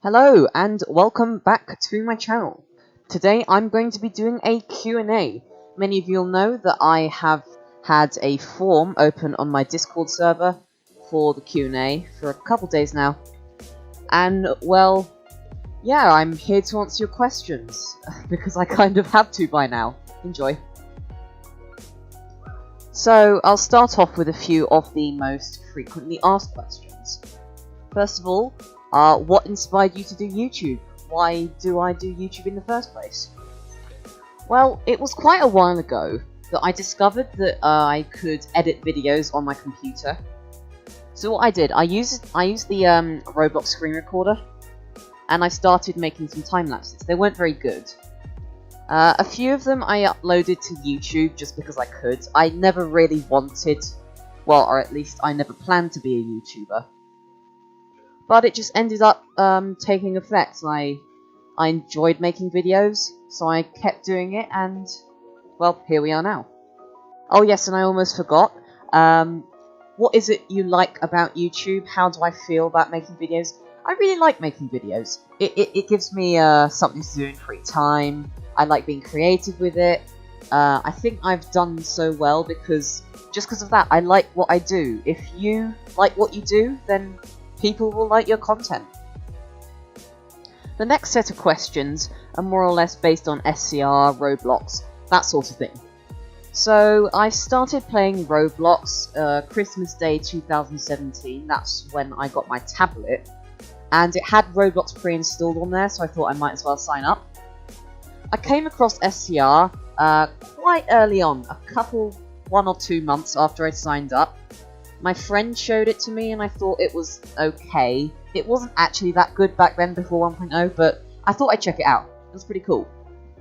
Hello and welcome back to my channel. Today I'm going to be doing a Q&A. Many of you will know that I have had a form open on my Discord server for the Q&A for a couple days now. And well, yeah, I'm here to answer your questions because I kind of have to by now. Enjoy. So I'll start off with a few of the most frequently asked questions. First of all, what inspired you to do YouTube? Why do I do YouTube in the first place? Well, it was quite a while ago that I discovered that I could edit videos on my computer. So what I did, I used the Roblox screen recorder, and I started making some time lapses. They weren't very good. A few of them I uploaded to YouTube just because I could. I never really wanted, well, or at least I never planned to be a YouTuber. But it just ended up taking effect. I enjoyed making videos, so I kept doing it, and, well, here we are now. Oh yes, and I almost forgot. What is it you like about YouTube? How do I feel about making videos? I really like making videos. It gives me something to do in free time. I like being creative with it. I think I've done so well just because of that. I like what I do. If you like what you do, then people will like your content. The next set of questions are more or less based on SCR, Roblox, that sort of thing. So I started playing Roblox Christmas Day 2017, that's when I got my tablet, and it had Roblox pre-installed on there, so I thought I might as well sign up. I came across SCR quite early on, one or two months after I signed up. My friend showed it to me and I thought it was okay. It wasn't actually that good back then before 1.0, but I thought I'd check it out. It was pretty cool.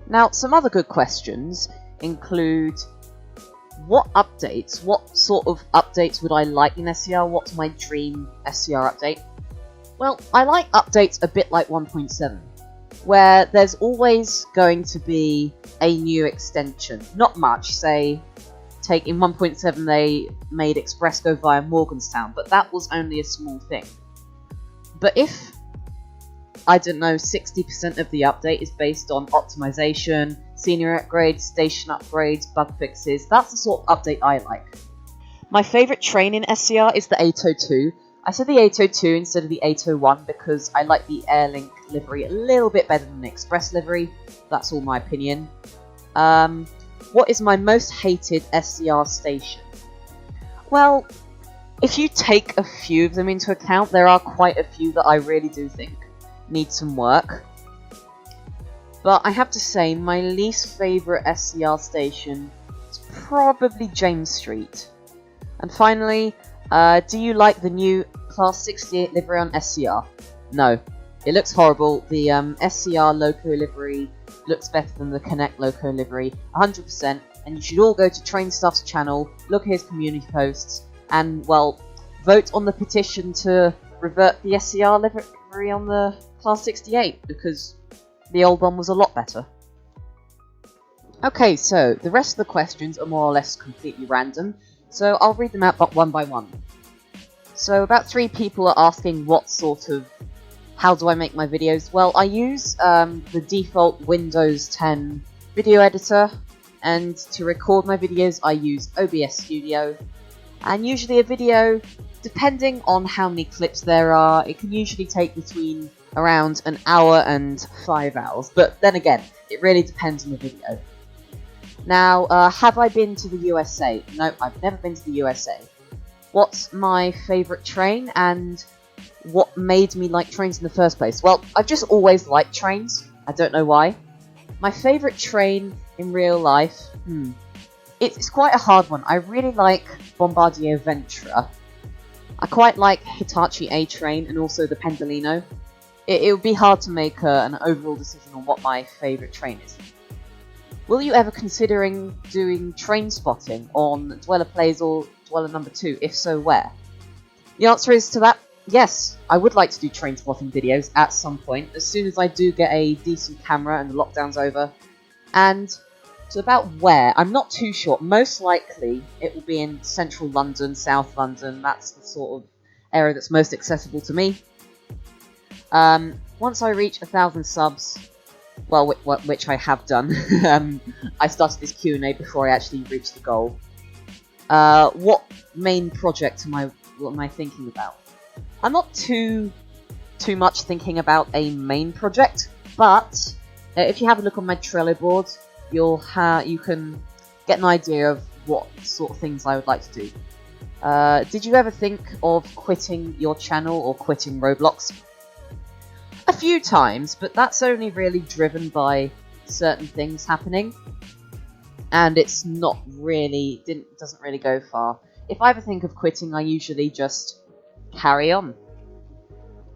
Now, some other good questions include what sort of updates would I like in SCR? What's my dream SCR update? Well, I like updates a bit like 1.7, where there's always going to be a new extension. Not much, say, in 1.7 they made Express go via Morgantown, but that was only a small thing. But if, I don't know, 60% of the update is based on optimization, scenery upgrades, station upgrades, bug fixes, that's the sort of update I like. My favourite train in SCR is the 802. I said the 802 instead of the 801 because I like the Airlink livery a little bit better than the Express livery. That's all my opinion. What is my most hated SCR station? Well, if you take a few of them into account, there are quite a few that I really do think need some work. But I have to say, my least favourite SCR station is probably James Street. And finally, do you like the new Class 68 livery on SCR? No. It looks horrible. The SCR Loco livery looks better than the Connect Loco livery, 100%, and you should all go to Trainstar's channel, look at his community posts, and, well, vote on the petition to revert the SCR livery on the Class 68, because the old one was a lot better. Okay, so the rest of the questions are more or less completely random, so I'll read them out one by one. So about 3 people are asking how do I make my videos? Well, I use the default Windows 10 video editor, and to record my videos I use OBS Studio. And usually a video, depending on how many clips there are, it can usually take between around an hour and 5 hours. But then again, it really depends on the video. Now, have I been to the USA? No, I've never been to the USA. What's my favourite train, and what made me like trains in the first place? Well, I've just always liked trains. I don't know why. My favourite train in real life? It's quite a hard one. I really like Bombardier Ventura. I quite like Hitachi A-Train and also the Pendolino. It would be hard to make an overall decision on what my favourite train is. Will you ever considering doing train spotting on DwellerPlayz or Dweller number 2? If so, where? The answer is to that, yes, I would like to do train spotting videos at some point, as soon as I do get a decent camera and the lockdown's over. And so about where, I'm not too sure. Most likely it will be in central London, South London, that's the sort of area that's most accessible to me. Once I reach 1,000 subs, well, which I have done, I started this Q&A before I actually reached the goal. What main project what am I thinking about? I'm not too much thinking about a main project, but if you have a look on my Trello board, you can get an idea of what sort of things I would like to do. Did you ever think of quitting your channel or quitting Roblox? A few times, but that's only really driven by certain things happening, and it's not really doesn't really go far. If I ever think of quitting, I usually just carry on.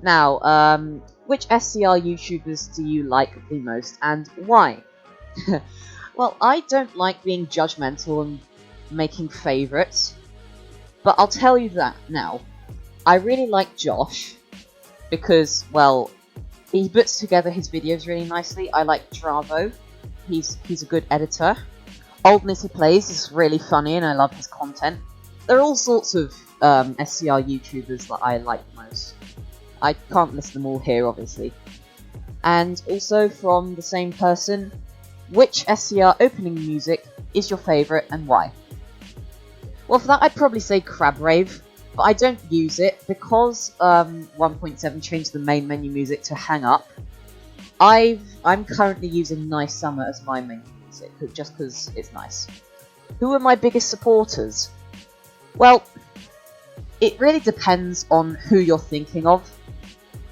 Now, which SCR YouTubers do you like the most, and why? Well, I don't like being judgmental and making favourites, but I'll tell you that now. I really like Josh, because, well, he puts together his videos really nicely. I like Dravo, he's a good editor. DwellerPlayz is really funny and I love his content. There are all sorts of SCR YouTubers that I like most. I can't list them all here, obviously. And also from the same person, which SCR opening music is your favourite and why? Well, for that I'd probably say Crab Rave, but I don't use it because 1.7 changed the main menu music to Hang Up. I'm currently using Nice Summer as my main music, just because it's nice. Who are my biggest supporters? Well, it really depends on who you're thinking of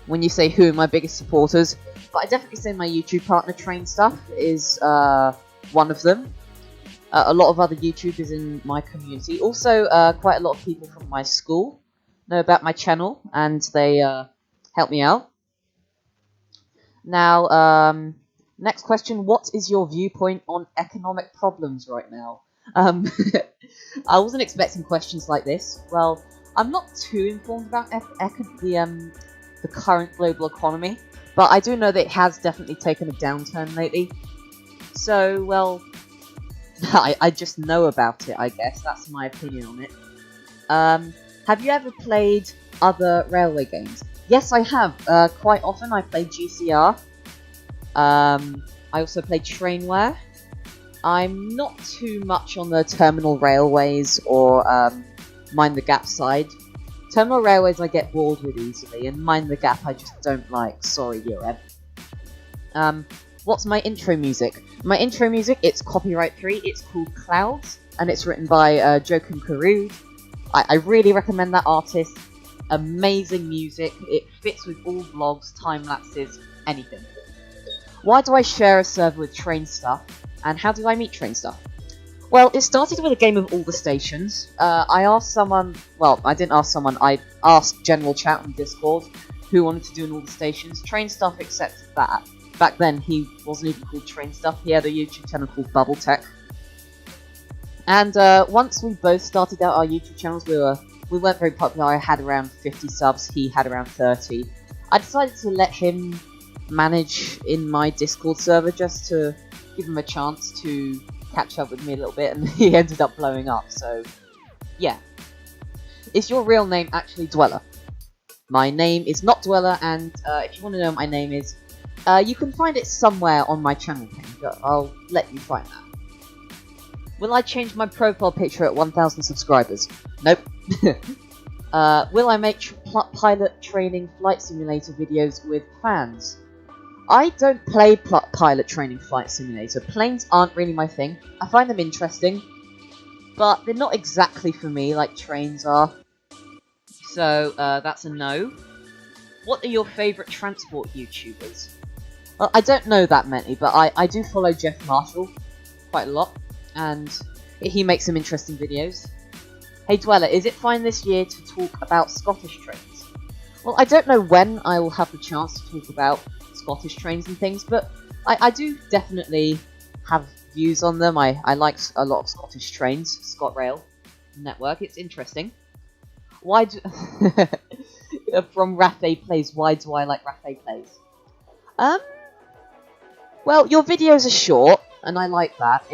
when you say who are my biggest supporters, but I definitely say my YouTube partner Trainstar is one of them. A lot of other YouTubers in my community, also quite a lot of people from my school know about my channel and they help me out. Now, next question, what is your viewpoint on economic problems right now? I wasn't expecting questions like this. Well, I'm not too informed about the current global economy, but I do know that it has definitely taken a downturn lately. So, well, I just know about it, I guess. That's my opinion on it. Have you ever played other railway games? Yes, I have. Quite often I play GCR. I also play Trainware. I'm not too much on the Terminal Railways or Mind the Gap side. Terminal Railways I get bored with easily, and Mind the Gap I just don't like. Sorry, Eureb. What's my intro music? My intro music, it's copyright free, it's called Clouds, and it's written by Jokum Karud. I really recommend that artist. Amazing music, it fits with all vlogs, time-lapses, anything. Why do I share a server with Trainstar, and how did I meet Trainstar? Well, it started with a game of all the stations. I asked someone, well, I didn't ask someone, I asked general chat on Discord who wanted to do an all the stations. Trainstar accepted that. Back then, he wasn't even called Trainstar, he had a YouTube channel called Bubble Tech. And once we both started out our YouTube channels, we weren't very popular. I had around 50 subs, he had around 30. I decided to let him manage in my Discord server just to give him a chance to catch up with me a little bit, and he ended up blowing up, so yeah. Is your real name actually Dweller? My name is not Dweller, and if you want to know what my name is, you can find it somewhere on my channel page. I'll let you find that. Will I change my profile picture at 1,000 subscribers? Nope. Will I make pilot training flight simulator videos with fans? I don't play pilot training flight simulator. Planes aren't really my thing. I find them interesting, but they're not exactly for me like trains are. So, that's a no. What are your favourite transport YouTubers? Well, I don't know that many, but I do follow Jeff Marshall quite a lot, and he makes some interesting videos. Hey Dweller, is it fine this year to talk about Scottish trains? Well, I don't know when I will have the chance to talk about Scottish trains and things, but I do definitely have views on them. I like a lot of Scottish trains, ScotRail network, it's interesting. Why do... From DwellerPlayz, why do I like DwellerPlayz? Well, your videos are short, and I like that.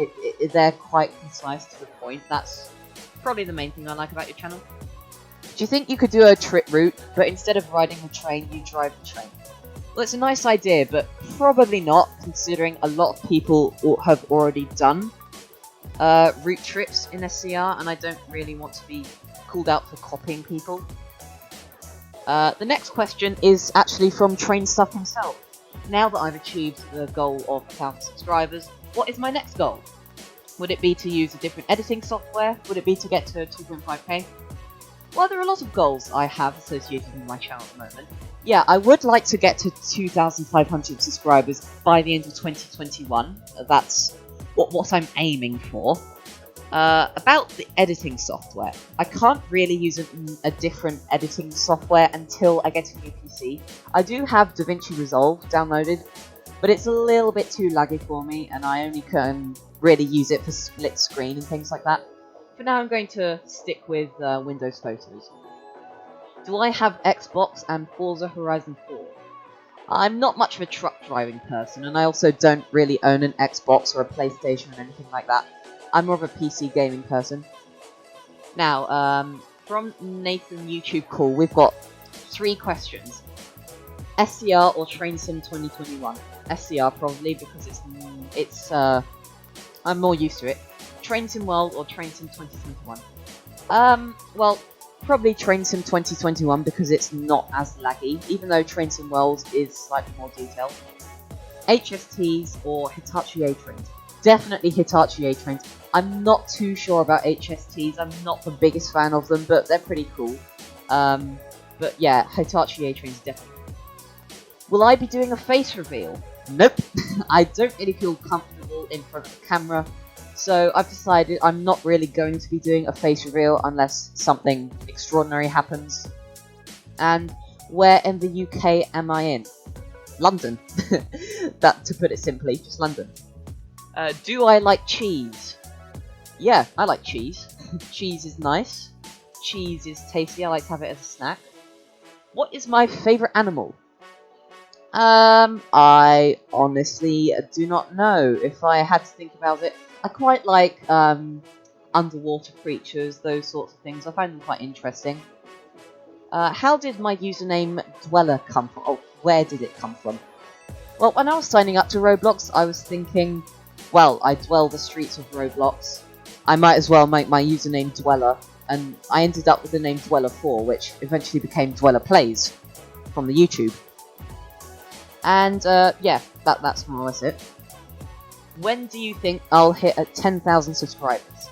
They're quite concise to the point. That's probably the main thing I like about your channel. Do you think you could do a trip route, but instead of riding the train, you drive the train? Well, it's a nice idea, but probably not, considering a lot of people have already done route trips in SCR, and I don't really want to be called out for copying people. The next question is actually from Trainstar himself. Now that I've achieved the goal of 1,000 subscribers, what is my next goal? Would it be to use a different editing software? Would it be to get to 2.5k? Well, there are a lot of goals I have associated with my channel at the moment. Yeah, I would like to get to 2,500 subscribers by the end of 2021. That's what I'm aiming for. About the editing software, I can't really use a different editing software until I get a new PC. I do have DaVinci Resolve downloaded, but it's a little bit too laggy for me, and I only can really use it for split screen and things like that. For now, I'm going to stick with Windows Photos. Do I have Xbox and Forza Horizon 4? I'm not much of a truck driving person, and I also don't really own an Xbox or a PlayStation or anything like that. I'm more of a PC gaming person. Now, from Nathan YouTube Call, we've got 3 questions. SCR or Train Sim 2021? SCR probably, because it's I'm more used to it. Train Sim World or Train Sim 2021? Well, probably Train Sim 2021 because it's not as laggy, even though Train Sim World is slightly more detailed. HSTs or Hitachi A-Trains? Definitely Hitachi A-Trains. I'm not too sure about HSTs, I'm not the biggest fan of them, but they're pretty cool. But yeah, Hitachi A-Trains definitely. Will I be doing a face reveal? Nope. I don't really feel comfortable in front of the camera, so I've decided I'm not really going to be doing a face reveal unless something extraordinary happens. And where in the UK am I in? London. That, to put it simply, just London. Do I like cheese? Yeah, I like cheese. Cheese is nice. Cheese is tasty, I like to have it as a snack. What is my favourite animal? I honestly do not know. If I had to think about it, I quite like underwater creatures, those sorts of things. I find them quite interesting. How did my username Dweller come from? Oh, where did it come from? Well, when I was signing up to Roblox, I was thinking, well, I dwell the streets of Roblox. I might as well make my username Dweller, and I ended up with the name Dweller4, which eventually became DwellerPlayz from the YouTube. And yeah, that's more or less it. When do you think I'll hit at 10,000 subscribers?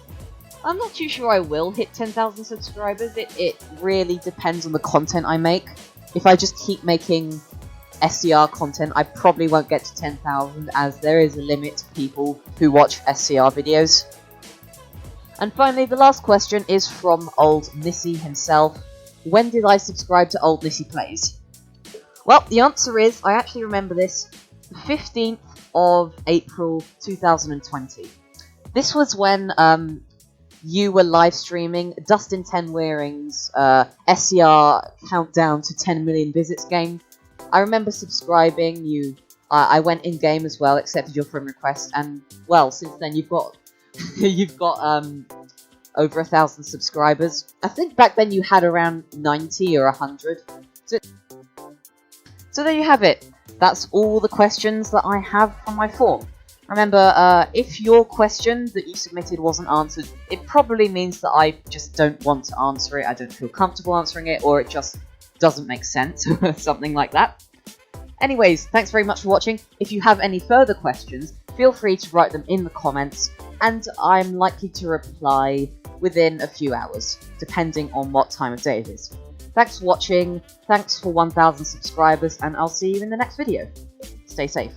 I'm not too sure I will hit 10,000 subscribers. It really depends on the content I make. If I just keep making SCR content, I probably won't get to 10,000, as there is a limit to people who watch SCR videos. And finally, the last question is from Old Nissy himself. When did I subscribe to Old Nissy Plays? Well, the answer is, I actually remember this, the 15th of April 2020. This was when you were live streaming Dustin 10 Wearing's SCR Countdown to 10 Million Visits game. I remember subscribing, I went in game as well, accepted your friend request, and well, since then you've got over 1,000 subscribers. I think back then you had around 90 or 100. So there you have it. That's all the questions that I have from my form. Remember, if your question that you submitted wasn't answered, it probably means that I just don't want to answer it, I don't feel comfortable answering it, or it just doesn't make sense, or something like that. Anyways, thanks very much for watching. If you have any further questions, feel free to write them in the comments, and I'm likely to reply within a few hours, depending on what time of day it is. Thanks for watching, thanks for 1,000 subscribers, and I'll see you in the next video. Stay safe.